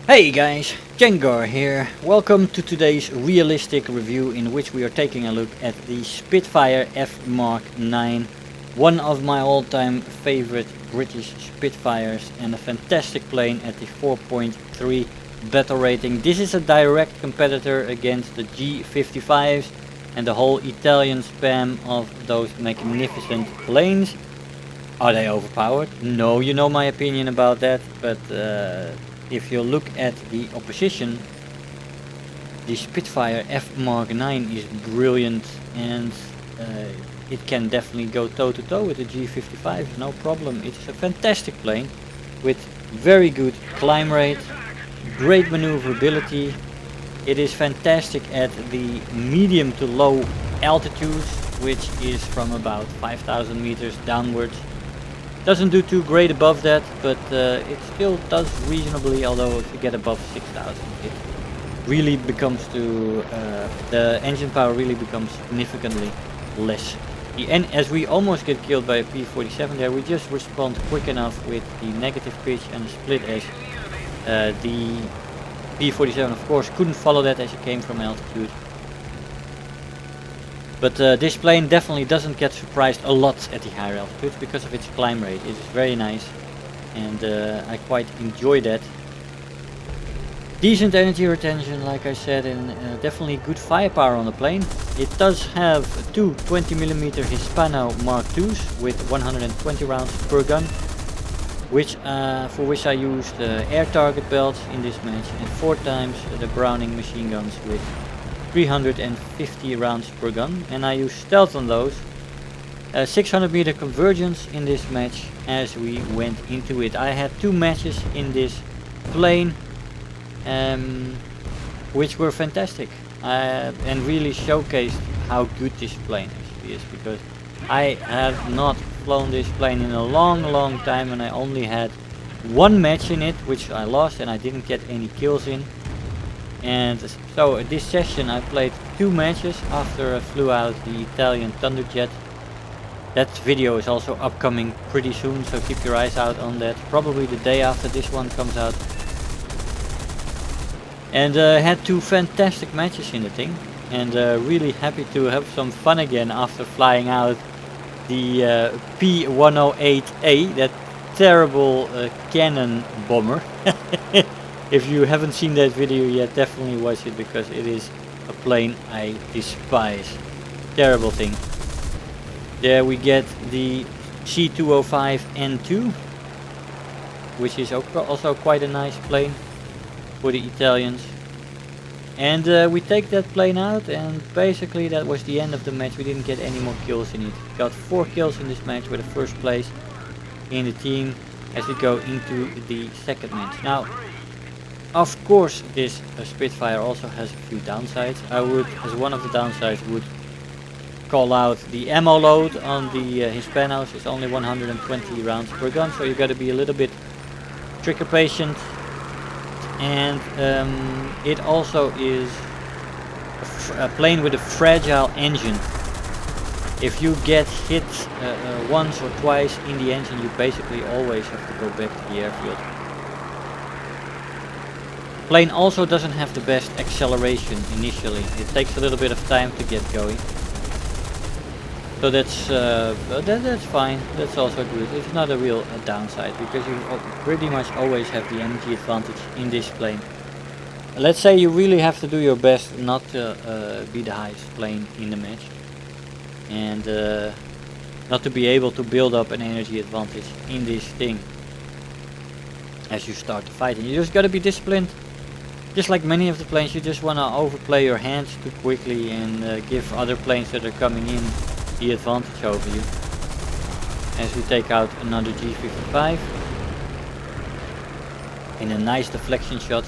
Hey guys, Jengar here. Welcome to today's realistic review in which we are taking a look at the Spitfire F Mk IX, one of my all-time favorite British Spitfires and a fantastic plane at the 4.3 battle rating. This is a direct competitor against the G55s and the whole Italian spam of those magnificent planes. Are they overpowered? No, you know my opinion about that, but if you look at the opposition, the Spitfire F Mk IX is brilliant, and it can definitely go toe to toe with the G55, no problem. It's a fantastic plane with very good climb rate, great maneuverability. It is fantastic at the medium to low altitudes, which is from about 5,000 meters downwards. Doesn't do too great above that, but it still does reasonably, although if you get above 6,000 it really becomes to, the engine power really becomes significantly less. And as we almost get killed by a P-47 there, we just respond quick enough with the negative pitch and the split edge. The P-47 of course couldn't follow that as it came from altitude. But this plane definitely doesn't get surprised a lot at the higher altitudes because of its climb rate. It is very nice, and I quite enjoy that. Decent energy retention, like I said, and definitely good firepower on the plane. It does have two 20mm Hispano Mark IIs with 120 rounds per gun, which for which I used air target belts in this match, and 4 times the Browning machine guns with 350 rounds per gun, and I use stealth on those. 600 meter convergence in this match as we went into it. I had 2 matches in this plane which were fantastic and really showcased how good this plane actually is, because I have not flown this plane in a long time, and I only had 1 match in it which I lost, and I didn't get any kills in. And so this session I played 2 matches after I flew out the Italian Thunderjet. That video is also upcoming pretty soon, so keep your eyes out on that, probably the day after this one comes out. And had 2 fantastic matches in the thing, and really happy to have some fun again after flying out the P-108A, that terrible cannon bomber. If you haven't seen that video yet, definitely watch it, because it is a plane I despise. Terrible thing. There we get the C205N2, which is also quite a nice plane for the Italians. And we take that plane out, and basically that was the end of the match. We didn't get any more kills in it. Got 4 kills in this match with the first place in the team as we go into the second match. Now, of course, this Spitfire also has a few downsides. I would, as one of the downsides, would call out the ammo load on the Hispanos. It's only 120 rounds per gun, so you got to be a little bit trigger patient. And it also is a plane with a fragile engine. If you get hit once or twice in the engine, you basically always have to go back to the airfield. Plane also doesn't have the best acceleration initially. It takes a little bit of time to get going. So that's fine. That's also good. It's not a real downside, because you pretty much always have the energy advantage in this plane. Let's say you really have to do your best not to be the highest plane in the match, and not to be able to build up an energy advantage in this thing as you start the fight. And you just gotta be disciplined. Just like many of the planes, you just want to overplay your hands too quickly and give other planes that are coming in the advantage over you. As we take out another G55 in a nice deflection shot.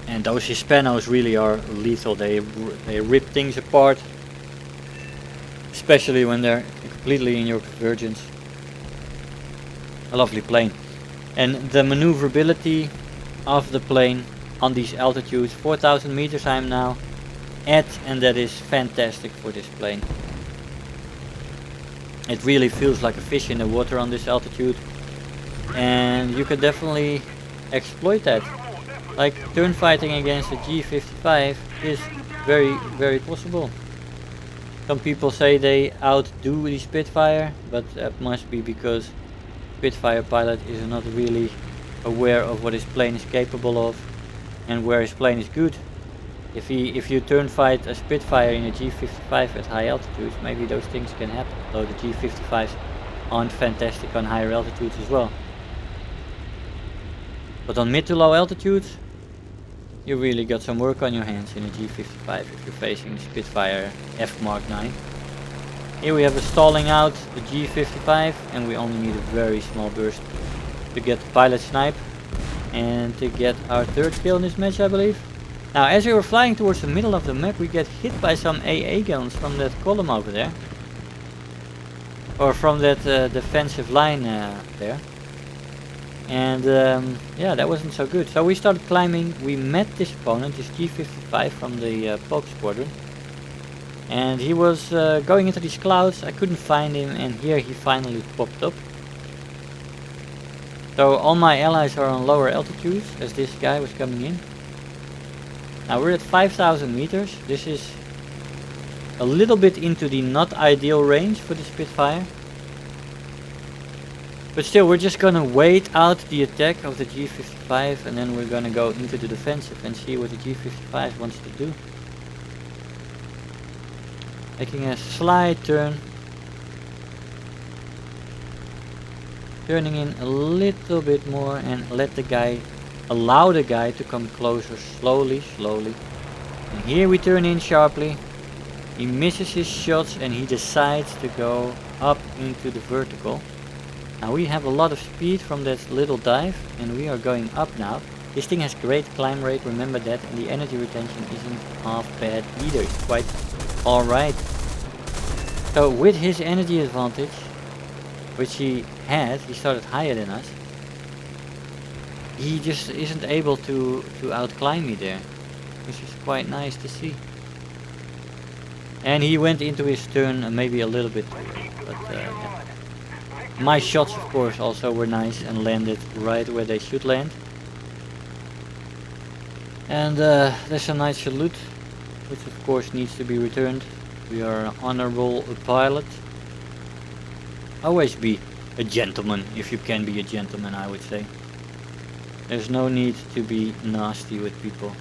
And those Hispanos really are lethal. They rip things apart, especially when they're completely in your convergence. A lovely plane. And the maneuverability of the plane on these altitudes, 4,000 meters I'm now at, and that is fantastic for this plane. It really feels like a fish in the water on this altitude, and you can definitely exploit that. like turn fighting against a G55 is very, very possible. Some people say they outdo the Spitfire, but that must be because Spitfire pilot is not really aware of what his plane is capable of and where his plane is good. If you turn fight a Spitfire in a G55 at high altitudes, maybe those things can happen, though the G55s aren't fantastic on higher altitudes as well. But on mid to low altitudes, you really got some work on your hands in a G55 if you're facing the Spitfire F Mk IX. Here we have a stalling out the G55, and we only need a very small burst to get the pilot snipe and to get our third kill in this match, I believe. Now, as we were flying towards the middle of the map, we get hit by some AA guns from that column over there, or from that defensive line there. And yeah, that wasn't so good. So we started climbing. We met this opponent, this G55 from the Polk Squadron. And he was going into these clouds. I couldn't find him, and here he finally popped up. So all my allies are on lower altitudes as this guy was coming in. Now we're at 5,000 meters. This is a little bit into the not ideal range for the Spitfire. But still, we're just gonna wait out the attack of the G55, and then we're gonna go into the defensive and see what the G55 wants to do. Making a slight turn. Turning in a little bit more and allow the guy to come closer slowly. And here we turn in sharply. He misses his shots and he decides to go up into the vertical. Now we have a lot of speed from that little dive, and we are going up now. This thing has great climb rate, remember that, and the energy retention isn't half bad either. It's quite alright. So with his energy advantage, which he had, he started higher than us. He just isn't able to outclimb me there, which is quite nice to see. And he went into his turn maybe a little bit too late, but yeah. My shots, of course, also were nice and landed right where they should land. And there's a nice salute, which of course needs to be returned. We are an honorable pilot. Always be a gentleman, if you can be a gentleman, I would say. There's no need to be nasty with people.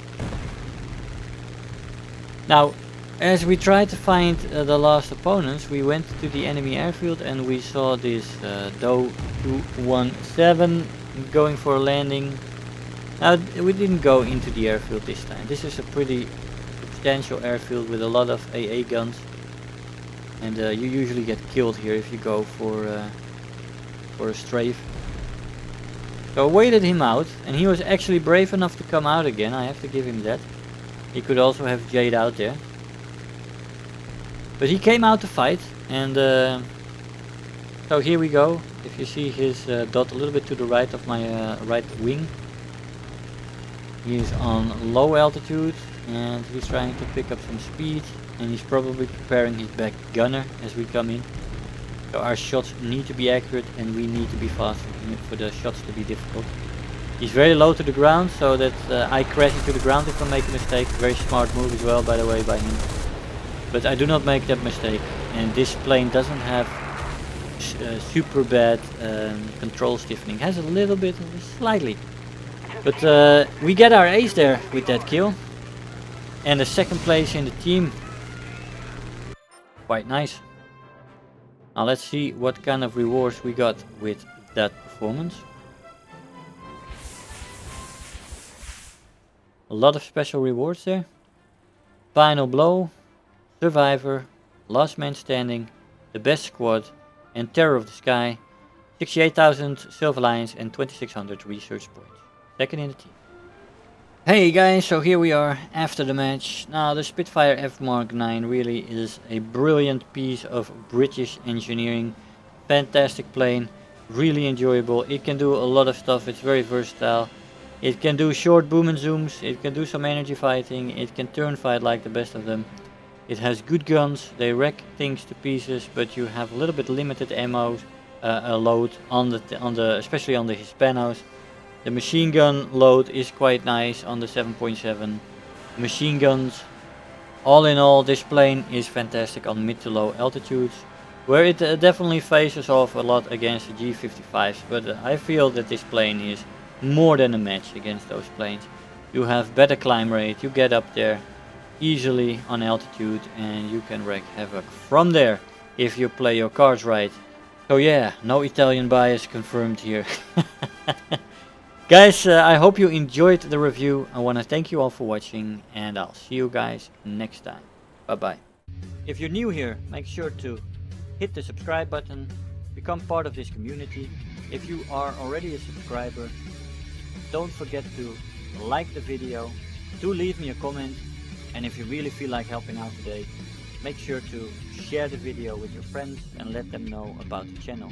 Now, as we tried to find the last opponents, we went to the enemy airfield and we saw this Doe 217 going for a landing. Now, we didn't go into the airfield this time. This is a pretty substantial airfield with a lot of AA guns. And you usually get killed here if you go for a strafe. So I waited him out, and he was actually brave enough to come out again. I have to give him that. He could also have Jade out there. But he came out to fight, and so here we go. If you see his dot a little bit to the right of my right wing. He is on low altitude, and he's trying to pick up some speed, and he's probably preparing his back gunner as we come in. So our shots need to be accurate, and we need to be fast for the shots to be difficult. He's very low to the ground, so that I crash into the ground if I make a mistake. Very smart move as well, by the way, by him. But I do not make that mistake, and this plane doesn't have super bad control stiffening. Has a little bit, slightly. But we get our ace there with that kill. And the second place in the team. Quite nice. Now let's see what kind of rewards we got with that performance. A lot of special rewards there. Final blow, survivor, last man standing, the best squad, and terror of the sky. 68,000 silver lions and 2,600 research points. Second in the team. Hey guys, so here we are after the match. Now the Spitfire F Mk IX really is a brilliant piece of British engineering. Fantastic plane, really enjoyable. It can do a lot of stuff, it's very versatile. It can do short boom and zooms, it can do some energy fighting, it can turn fight like the best of them. It has good guns, they wreck things to pieces, but you have a little bit limited ammo load on the especially on the Hispanos. The machine gun load is quite nice on the 7.7. Machine guns, all in all, this plane is fantastic on mid to low altitudes, where it definitely faces off a lot against the G55s, but I feel that this plane is more than a match against those planes. You have better climb rate, you get up there easily on altitude, and you can wreak havoc from there if you play your cards right. So yeah, no Italian bias confirmed here. Guys, I hope you enjoyed the review. I want to thank you all for watching, and I'll see you guys next time. Bye bye. If you're new here, make sure to hit the subscribe button, become part of this community. If you are already a subscriber, don't forget to like the video, do leave me a comment, and if you really feel like helping out today, make sure to share the video with your friends and let them know about the channel.